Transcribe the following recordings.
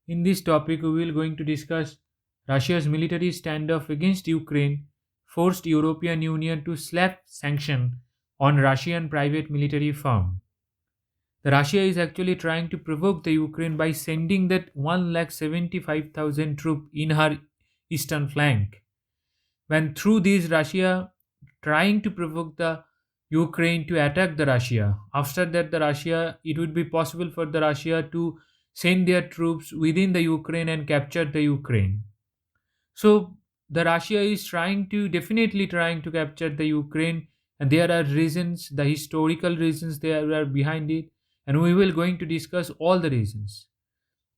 In this topic, we will going to discuss Russia's military standoff against Ukraine forced European Union to slap sanction on Russian private military firm. The Russia is actually trying to provoke the Ukraine by sending that 1,75,000 troops in her eastern flank. When through this Russia trying to provoke the Ukraine to attack the Russia. After that, the Russia it would be possible for the Russia to send their troops within the Ukraine and capture the Ukraine. So the Russia is definitely trying to capture the Ukraine, and there are reasons, the historical reasons there are behind it, and we will going to discuss all the reasons.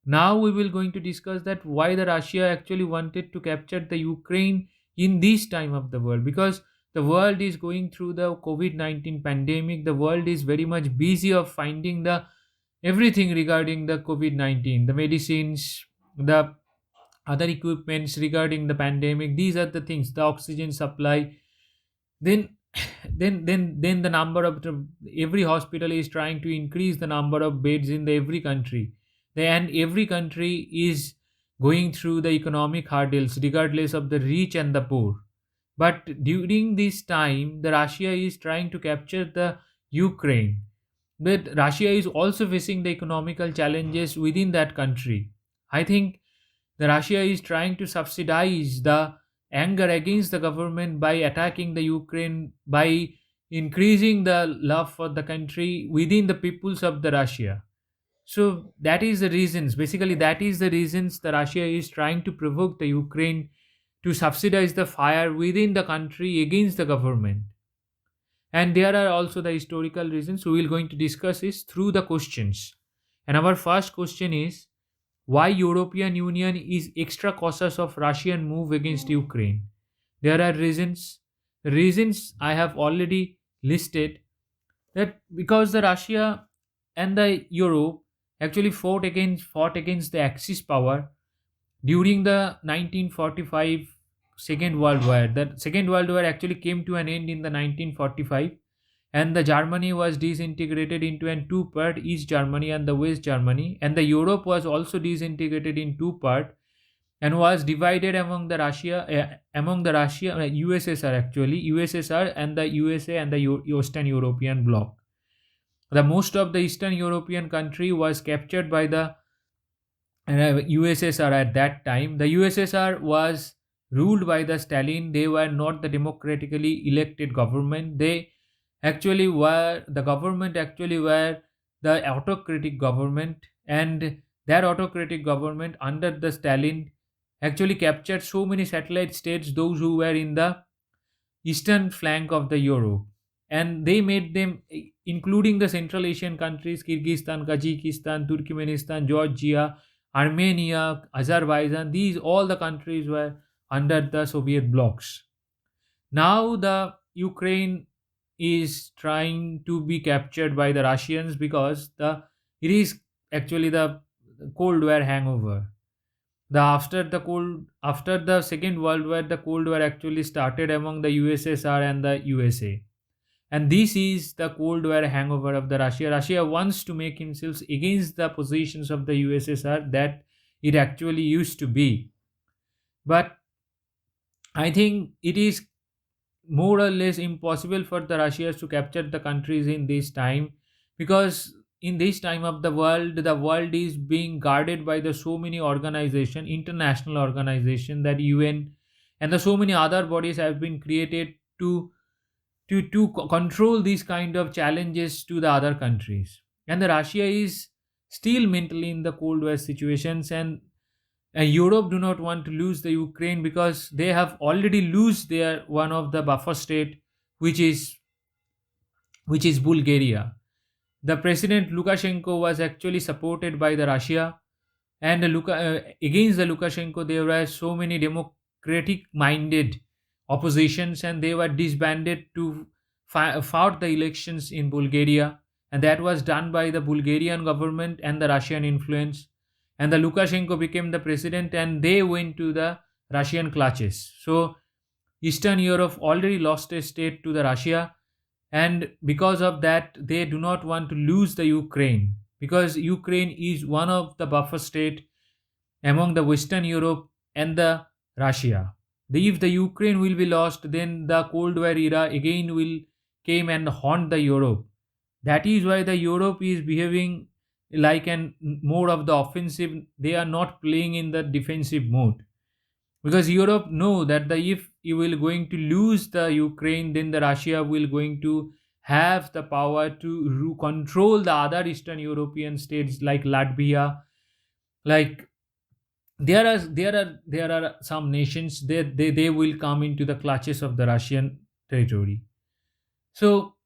Now we will going to discuss that why the Russia actually wanted to capture the Ukraine in this time of the world, because the world is going through the COVID-19 pandemic. The world is very much busy of finding the everything regarding the COVID-19, the medicines, the other equipments regarding the pandemic. These are the things, the oxygen supply. Then then the number of every hospital is trying to increase the number of beds in the every country. And every country is going through the economic hurdles regardless of the rich and the poor. But during this time, the Russia is trying to capture the Ukraine. But Russia is also facing the economical challenges within that country. I think the Russia is trying to subsidize the anger against the government by attacking the Ukraine, by increasing the love for the country within the peoples of the Russia. So that is the reasons. Basically, that is the reasons the Russia is trying to provoke the Ukraine to subsidize the fire within the country against the government. And there are also the historical reasons. We will going to discuss this through the questions. And our first question is why European Union is extra cautious of Russian move against Ukraine. There are reasons. The reasons I have already listed, that because the Russia and the Europe actually fought against the Axis power during the 1945 Second World War. The Second World War actually came to an end in the 1945, and the Germany was disintegrated into an two part, East Germany and the West Germany, and the Europe was also disintegrated in two part and was divided among the Russia USSR, actually USSR and the USA and the Eastern European bloc. The most of the Eastern European country was captured by the USSR at that time. The USSR was ruled by the Stalin. They were not the democratically elected government. They actually were the government actually were the autocratic government, and that autocratic government under the Stalin actually captured so many satellite states, those who were in the eastern flank of the Europe, and they made them, including the Central Asian countries, Kyrgyzstan, Tajikistan, Turkmenistan, Georgia, Armenia, Azerbaijan. These all the countries were under the Soviet blocs. Now the Ukraine is trying to be captured by the Russians because the it is actually the Cold War hangover. After the Second World War, the Cold War actually started among the USSR and the USA. And this is the Cold War hangover of the Russia. Russia wants to make himself against the positions of the USSR that it actually used to be. But I think it is more or less impossible for the Russians to capture the countries in this time, because in this time of the world is being guarded by the so many organization, international organization, that UN and the so many other bodies have been created to control these kind of challenges to the other countries. And the Russia is still mentally in the Cold War situations, and Europe do not want to lose the Ukraine because they have already lose their one of the buffer state, which is Bulgaria. The president Lukashenko was actually supported by the Russia, and against the Lukashenko there were so many democratic minded oppositions, and they were disbanded to fought the elections in Bulgaria, and that was done by the Bulgarian government and the Russian influence, and the Lukashenko became the president, and they went to the Russian clutches. So Eastern Europe already lost a state to the Russia, and because of that they do not want to lose the Ukraine, because Ukraine is one of the buffer state among the Western Europe and the Russia. If the Ukraine will be lost, then the Cold War era again will came and haunt the Europe. That is why the Europe is behaving like an more of the offensive. They are not playing in the defensive mode, because Europe know that the if you will going to lose the Ukraine, then the Russia will going to have the power to control the other Eastern European states like Latvia, like there are some nations they will come into the clutches of the Russian territory. So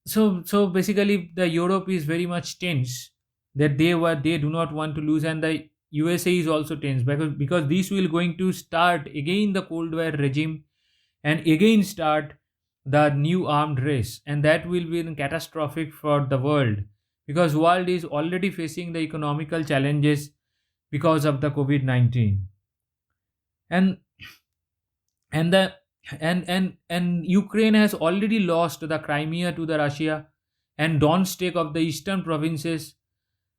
so basically the Europe is very much tense, that they do not want to lose, and the USA is also tense, because this will going to start again the Cold War regime, and again start the new armed race, and that will be catastrophic for the world, because world is already facing the economical challenges because of the COVID-19. And and the and Ukraine has already lost the Crimea to the Russia, and Donetsk of the eastern provinces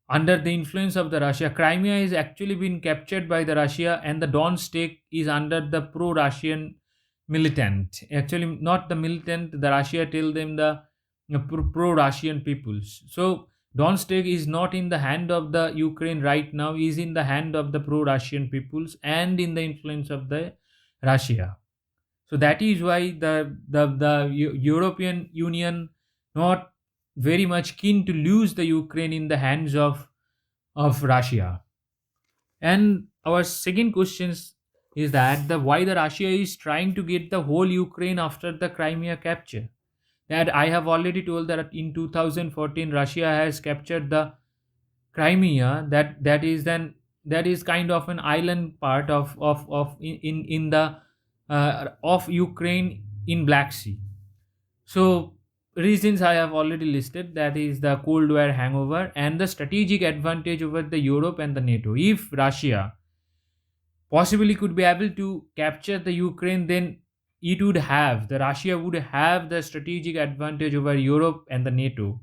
under the influence of the Russia. Crimea is actually been captured by the Russia, and the Donetsk is under the pro-Russian militant. Actually, not the militant. The Russia tell them the pro-Russian peoples. So Donetsk is not in the hand of the Ukraine right now. Is in the hand of the pro-Russian peoples and in the influence of the Russia. So that is why the European Union not very much keen to lose the Ukraine in the hands of Russia. And our second question is that the why the Russia is trying to get the whole Ukraine after the Crimea capture. That I have already told that in 2014 Russia has captured the Crimea. That is kind of an island part of in the of Ukraine in Black Sea. So reasons I have already listed, that is the Cold War hangover and the strategic advantage over the Europe and the NATO. If Russia possibly could be able to capture the Ukraine, then the Russia would have the strategic advantage over Europe and the NATO.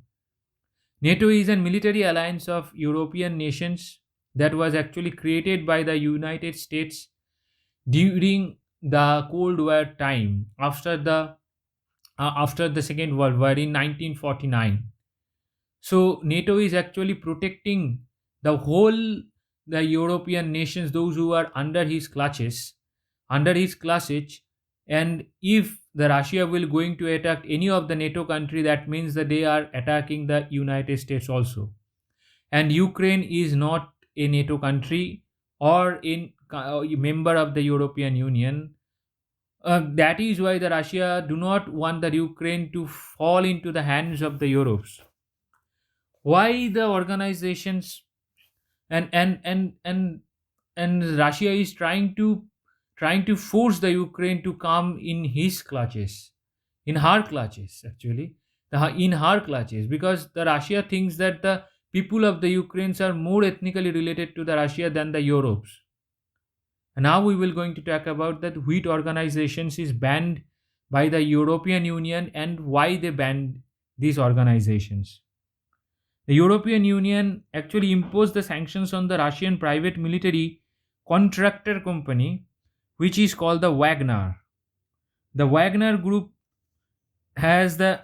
NATO is a military alliance of European nations that was actually created by the United States during the Cold War time, after the Second World War in 1949. So NATO is actually protecting the whole the European nations, those who are under his clutches. And if the Russia will going to attack any of the NATO country, that means that they are attacking the United States also. And Ukraine is not a NATO country or a member of the European Union. That is why the Russia do not want the Ukraine to fall into the hands of the Europes. Why the organizations and and and and and Russia is trying to force the Ukraine to come in his clutches, in her clutches actually, in her clutches, because the Russia thinks that the people of the Ukraines are more ethnically related to the Russia than the Europes. And now we will going to talk about that which organizations is banned by the European Union and why they banned these organizations. The European Union actually imposed the sanctions on the Russian private military contractor company, which is called the Wagner. The has the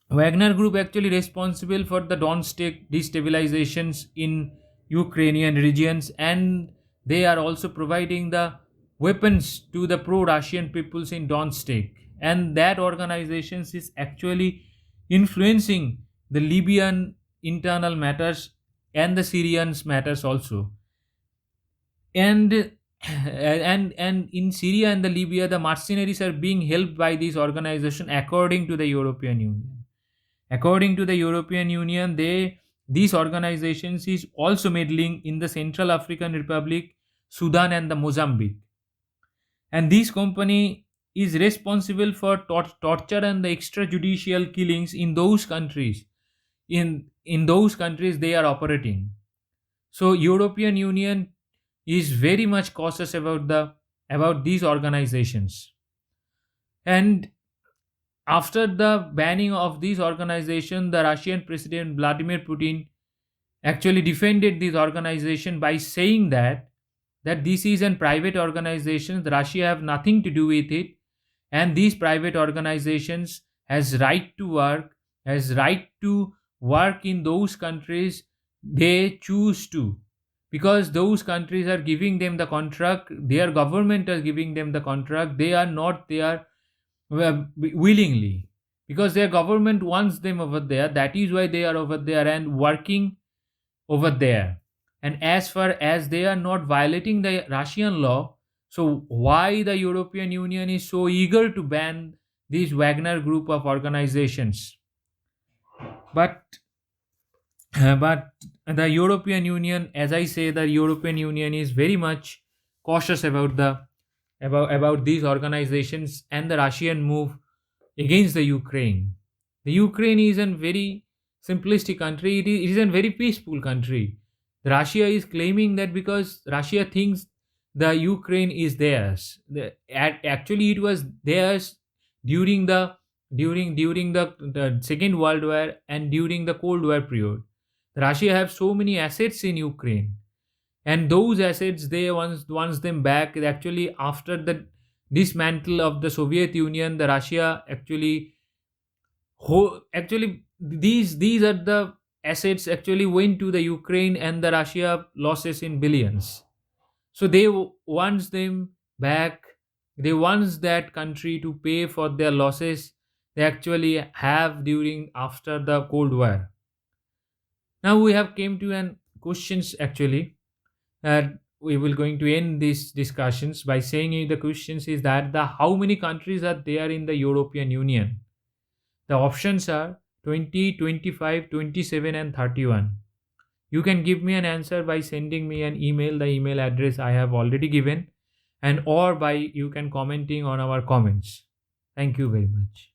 Wagner Group actually responsible for the Donetsk destabilizations in Ukrainian regions, and they are also providing the weapons to the pro-Russian peoples in Donetsk. And that organization is actually influencing the Libyan internal matters and the Syrians matters also. And and in Syria and the Libya, the mercenaries are being helped by this organization according to the European Union. According to the European Union, these organizations is also meddling in the Central African Republic, Sudan, and the Mozambique. And this company is responsible for torture and the extrajudicial killings in those countries. In those countries they are operating. So European Union is very much cautious about these organizations. And after the banning of these organizations, the Russian President Vladimir Putin actually defended this organization by saying that this is a private organization, Russia have nothing to do with it, and these private organizations has right to work in those countries they choose to, because those countries are giving them the contract, their government are giving them the contract, they are not there willingly, because their government wants them over there, that is why they are over there and working over there. And as far as they are not violating the Russian law, so why the European Union is so eager to ban this Wagner group of organizations? But but the European Union, as I say, the European Union is very much cautious about about these organizations and the Russian move against the Ukraine. The Ukraine is a very simplistic country. It is a very peaceful country. Russia is claiming that because Russia thinks the Ukraine is theirs. Actually, it was theirs during the Second World War and during the Cold War period. Russia have so many assets in Ukraine, and those assets they wants them back. Actually, after the dismantle of the Soviet Union, the Russia actually actually these are the assets actually went to the Ukraine, and the Russia losses in billions. So they wants them back. They wants that country to pay for their losses they actually have during after the Cold War. Now we have came to an questions actually. We will going to end these discussions by saying the questions is that the how many countries are there in the European Union? The options are 20, 25, 27, and 31. You can give me an answer by sending me an email, the email address I have already given, and or by you can commenting on our comments. Thank you very much.